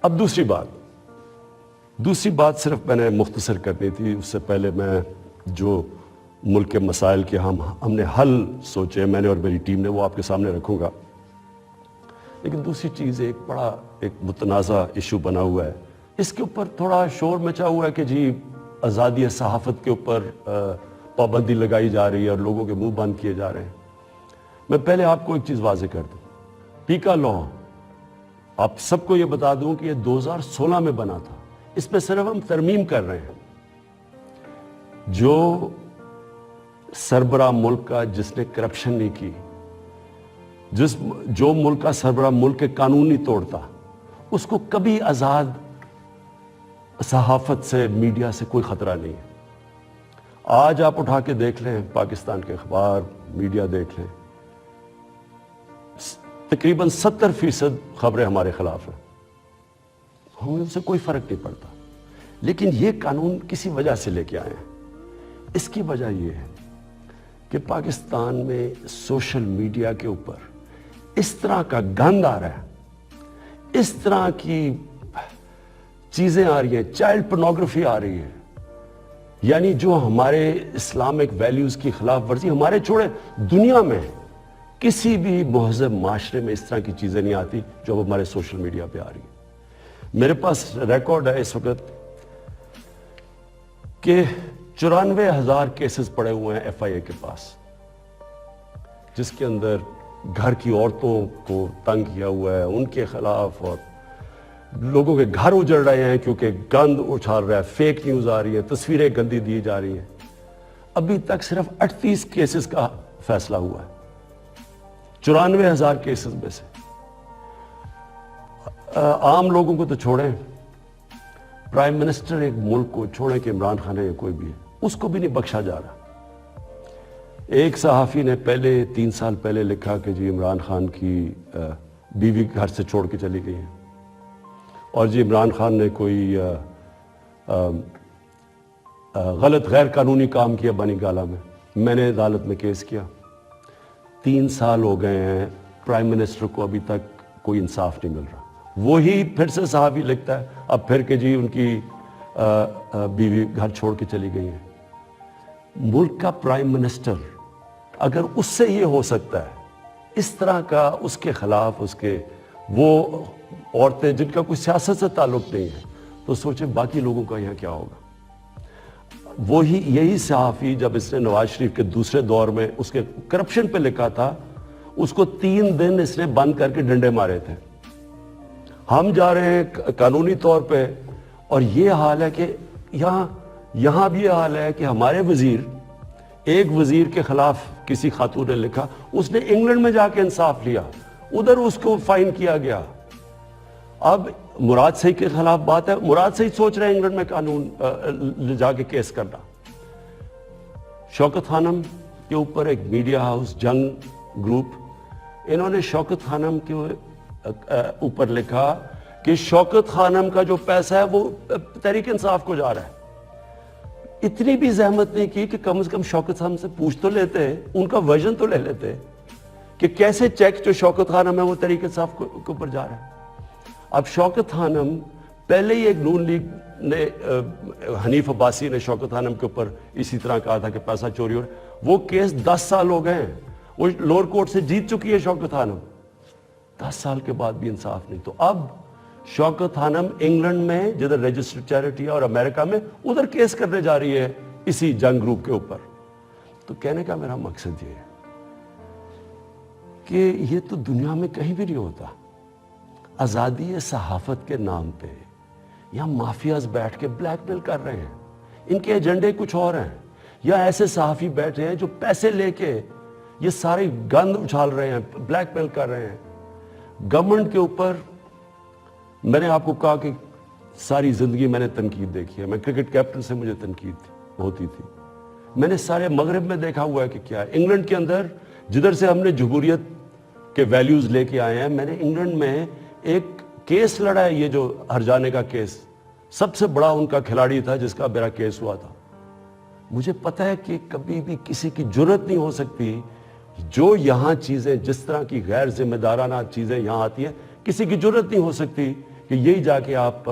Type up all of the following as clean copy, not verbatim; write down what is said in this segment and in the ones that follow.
اب دوسری بات صرف میں نے مختصر کرنی تھی، اس سے پہلے میں جو ملک کے مسائل کے ہم نے حل سوچے، میں نے اور میری ٹیم نے، وہ آپ کے سامنے رکھوں گا۔ لیکن دوسری چیز ایک متنازع ایشو بنا ہوا ہے، اس کے اوپر تھوڑا شور مچا ہوا ہے کہ جی آزادی صحافت کے اوپر پابندی لگائی جا رہی ہے اور لوگوں کے منہ بند کیے جا رہے ہیں۔ میں پہلے آپ کو ایک چیز واضح کر دوں، پیکا لا آپ سب کو یہ بتا دوں کہ یہ 2016 میں بنا تھا، اس میں صرف ہم ترمیم کر رہے ہیں۔ جو سربراہ ملک کا جس نے کرپشن نہیں کی، جو ملک کا سربراہ ملک کے قانون نہیں توڑتا، اس کو کبھی آزاد صحافت سے، میڈیا سے کوئی خطرہ نہیں ہے۔ آج آپ اٹھا کے دیکھ لیں پاکستان کے اخبار، میڈیا دیکھ لیں، تقریباً 70% خبریں ہمارے خلاف ہیں، ہمیں ان سے کوئی فرق نہیں پڑتا۔ لیکن یہ قانون کسی وجہ سے لے کے آئے ہیں، اس کی وجہ یہ ہے کہ پاکستان میں سوشل میڈیا کے اوپر اس طرح کا گند آ رہا ہے، اس طرح کی چیزیں آ رہی ہیں، چائلڈ پورنوگرافی آ رہی ہے، یعنی جو ہمارے اسلامک ویلیوز کی خلاف ورزی، ہمارے چھوڑے دنیا میں کسی بھی مہذب معاشرے میں اس طرح کی چیزیں نہیں آتی جو اب ہمارے سوشل میڈیا پہ آ رہی ہیں۔ میرے پاس ریکارڈ ہے اس وقت کہ 94,000 کیسز پڑے ہوئے ہیں ایف آئی اے کے پاس، جس کے اندر گھر کی عورتوں کو تنگ کیا ہوا ہے، ان کے خلاف، اور لوگوں کے گھر اجڑ رہے ہیں کیونکہ گند اچھال رہا ہے، فیک نیوز آ رہی ہے، تصویریں گندی دی جا رہی ہیں۔ ابھی تک صرف 38 کیسز کا فیصلہ ہوا ہے 94,000 کیسز میں سے۔ عام لوگوں کو تو چھوڑیں، پرائم منسٹر ایک ملک کو چھوڑیں کہ عمران خان ہے یا کوئی بھی ہے، اس کو بھی نہیں بخشا جا رہا۔ ایک صحافی نے 3 سال پہلے لکھا کہ جی عمران خان کی بیوی گھر سے چھوڑ کے چلی گئی ہے، اور جی عمران خان نے کوئی غلط غیر قانونی کام کیا بنی گالہ میں نے عدالت میں کیس کیا۔ 3 سال ہو گئے ہیں، پرائم منسٹر کو ابھی تک کوئی انصاف نہیں مل رہا۔ وہی پھر سے صحافی لکھتا ہے اب پھر کہ جی ان کی بیوی گھر چھوڑ کے چلی گئی ہے۔ ملک کا پرائم منسٹر اگر اس سے یہ ہو سکتا ہے، اس طرح کا اس کے خلاف، اس کے وہ عورتیں جن کا کوئی سیاست سے تعلق نہیں ہے، تو سوچیں باقی لوگوں کا یہاں کیا ہوگا۔ یہی صحافی جب اس نے نواز شریف کے دوسرے دور میں اس کے کرپشن پہ لکھا تھا، اس کو 3 دن اس نے بند کر کے ڈنڈے مارے تھے۔ ہم جا رہے ہیں قانونی طور پہ، اور یہ حال ہے کہ یہاں بھی یہ حال ہے کہ ہمارے ایک وزیر کے خلاف کسی خاتون نے لکھا، اس نے انگلینڈ میں جا کے انصاف لیا، ادھر اس کو فائن کیا گیا۔ اب مراد صحیح کے خلاف بات ہے، مراد صحیح سوچ رہے ہیں انگلینڈ میں قانون لے جا کے کیس کرنا۔ شوکت خانم کے اوپر ایک میڈیا ہاؤس جنگ گروپ، انہوں نے شوکت خانم کے اوپر لکھا کہ شوکت خانم کا جو پیسہ ہے وہ تحریک انصاف کو جا رہا ہے۔ اتنی بھی زحمت نہیں کی کہ کم از کم شوکت خانم سے پوچھ تو لیتے، ان کا ورژن تو لے لیتے کہ کیسے چیک جو شوکت خانم ہے وہ تحریک انصاف کے اوپر جا رہا ہے۔ اب شوکت خانم پہلے ہی ایک نون لیگ نے، حنیف عباسی نے شوکت خانم کے اوپر اسی طرح کہا تھا کہ پیسہ چوری ہو رہا ہے، وہ کیس 10 سال ہو گئے ہیں، وہ لوور کورٹ سے جیت چکی ہے شوکت خانم، 10 سال کے بعد بھی انصاف نہیں۔ تو اب شوکت خانم انگلینڈ میں جدھر رجسٹرڈ چیریٹی ہے اور امریکہ میں ادھر کیس کرنے جا رہی ہے اسی جنگ گروپ کے اوپر۔ تو کہنے کا میرا مقصد یہ ہے کہ یہ تو دنیا میں کہیں بھی نہیں ہوتا۔ آزادی صحافت کے نام پہ یہاں مافیاز بیٹھ کے بلیک میل کر رہے ہیں، ان کے ایجنڈے کچھ اور ہیں، یا ایسے صحافی بیٹھے ہیں جو پیسے لے کے یہ ساری گند اچھال رہے ہیں، بلیک میل کر رہے ہیں گورنمنٹ کے اوپر۔ میں نے آپ کو کہا کہ ساری زندگی میں نے تنقید دیکھی ہے، میں کرکٹ کیپٹن سے مجھے تنقید ہوتی تھی، میں نے سارے مغرب میں دیکھا ہوا ہے کہ کیا ہے۔ انگلینڈ کے اندر جدھر سے ہم نے جمہوریت کے ویلیوز لے کے آئے ہیں، میں نے انگلینڈ میں ایک کیس لڑا ہے، یہ جو ہرجانے کا کیس، سب سے بڑا ان کا کھلاڑی تھا جس کا میرا کیس ہوا تھا۔ مجھے پتہ ہے کہ کبھی بھی کسی کی جرت نہیں ہو سکتی، جو یہاں چیزیں جس طرح کی غیر ذمہ دارانہ چیزیں یہاں آتی ہیں، کسی کی جرت نہیں ہو سکتی کہ یہی جا کے آپ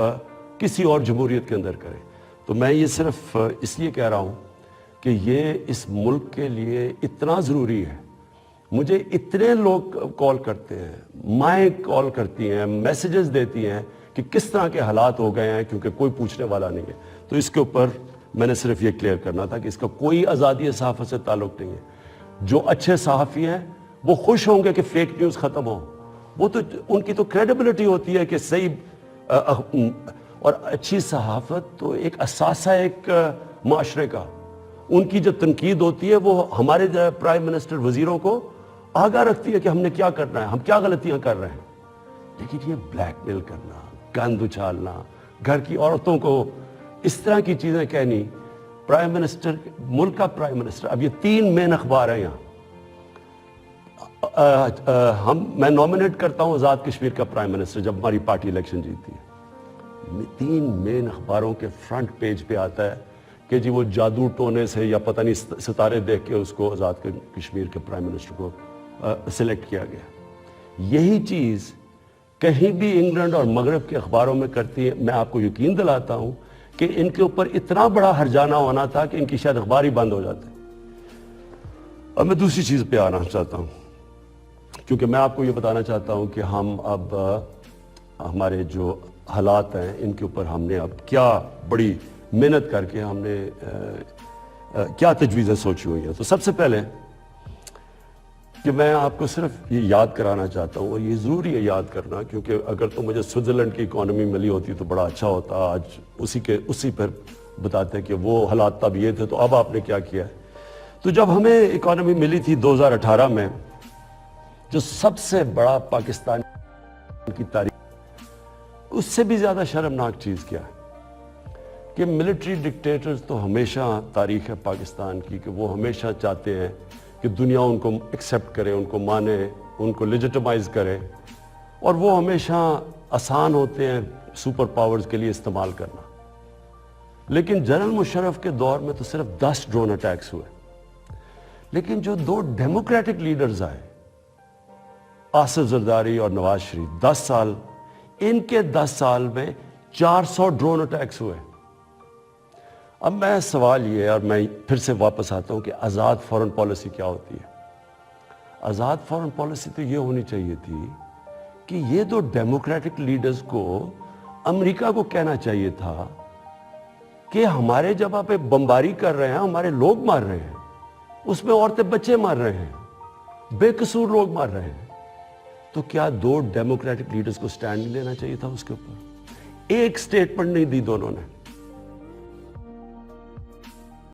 کسی اور جمہوریت کے اندر کریں. تو میں یہ صرف اس لیے کہہ رہا ہوں کہ یہ اس ملک کے لیے اتنا ضروری ہے. مجھے اتنے لوگ کال کرتے ہیں, مائیں کال کرتی ہیں, میسیجز دیتی ہیں کہ کس طرح کے حالات ہو گئے ہیں, کیونکہ کوئی پوچھنے والا نہیں ہے. تو اس کے اوپر میں نے صرف یہ کلیئر کرنا تھا کہ اس کا کوئی آزادی صحافت سے تعلق نہیں ہے. جو اچھے صحافی ہیں وہ خوش ہوں گے کہ فیک نیوز ختم ہو. وہ تو ان کی تو کریڈیبلٹی ہوتی ہے کہ صحیح اور اچھی صحافت تو ایک اثاثہ ایک معاشرے کا. ان کی جو تنقید ہوتی ہے وہ ہمارے پرائم منسٹر وزیروں کو آگاہ رکھتی ہے کہ ہم نے کیا کرنا ہے, ہم کیا غلطیاں کر رہے ہیں. لیکن یہ بلیک میل کرنا, گند اچھالنا, گھر کی عورتوں کو اس طرح کی چیزیں کہنی, پرائم منسٹر, ملک کا پرائم منسٹر, اب یہ 3 مین اخبار ہیں یہاں. میں نومینیٹ کرتا ہوں آزاد کشمیر کا پرائم منسٹر جب ہماری پارٹی الیکشن جیتی ہے. 3 مین اخباروں کے فرنٹ پیج پہ آتا ہے کہ جی وہ جادو ٹونے سے یا پتہ نہیں ستارے دیکھ کے اس کو آزاد کشمیر کے پرائم منسٹر کو سلیکٹ کیا گیا. یہی چیز کہیں بھی انگلینڈ اور مغرب کے اخباروں میں کرتی ہے. میں آپ کو یقین دلاتا ہوں کہ ان کے اوپر اتنا بڑا ہرجانہ ہونا تھا کہ ان کی شاید اخبار ہی بند ہو جاتے. اب میں دوسری چیز پہ آنا چاہتا ہوں, کیونکہ میں آپ کو یہ بتانا چاہتا ہوں کہ ہم اب ہمارے جو حالات ہیں ان کے اوپر ہم نے اب کیا بڑی محنت کر کے ہم نے کیا تجویزیں سوچی ہوئی ہیں. تو سب سے پہلے کہ میں آپ کو صرف یہ یاد کرانا چاہتا ہوں, اور یہ ضروری ہے یاد کرنا, کیونکہ اگر تو مجھے سوئٹزرلینڈ کی اکانومی ملی ہوتی تو بڑا اچھا ہوتا. آج اسی پر بتاتے ہیں کہ وہ حالات تب یہ تھے تو اب آپ نے کیا کیا ہے. تو جب ہمیں اکانومی ملی تھی 2018 میں, جو سب سے بڑا پاکستان کی تاریخ, اس سے بھی زیادہ شرمناک چیز کیا ہے کہ ملٹری ڈکٹیٹرز تو ہمیشہ تاریخ ہے پاکستان کی کہ وہ ہمیشہ چاہتے ہیں کہ دنیا ان کو ایکسیپٹ کرے, ان کو مانے, ان کو لیجیٹمائز کرے, اور وہ ہمیشہ آسان ہوتے ہیں سپر پاورز کے لیے استعمال کرنا. لیکن جنرل مشرف کے دور میں تو صرف 10 ڈرون اٹیکس ہوئے. لیکن جو 2 ڈیموکریٹک لیڈرز آئے, آصف زرداری اور نواز شریف, 10 سال, ان کے 10 سال میں 400 ڈرون اٹیکس ہوئے. اب میں سوال یہ ہے, اور میں پھر سے واپس آتا ہوں کہ آزاد فورن پالیسی کیا ہوتی ہے. آزاد فورن پالیسی تو یہ ہونی چاہیے تھی کہ یہ 2 ڈیموکریٹک لیڈرز کو امریکہ کو کہنا چاہیے تھا کہ ہمارے جب آپ بمباری کر رہے ہیں, ہمارے لوگ مار رہے ہیں, اس میں عورتیں بچے مار رہے ہیں, بے قصور لوگ مار رہے ہیں, تو کیا 2 ڈیموکریٹک لیڈرز کو سٹینڈ نہیں لینا چاہیے تھا اس کے اوپر. ایک سٹیٹمنٹ نہیں دی دونوں نے.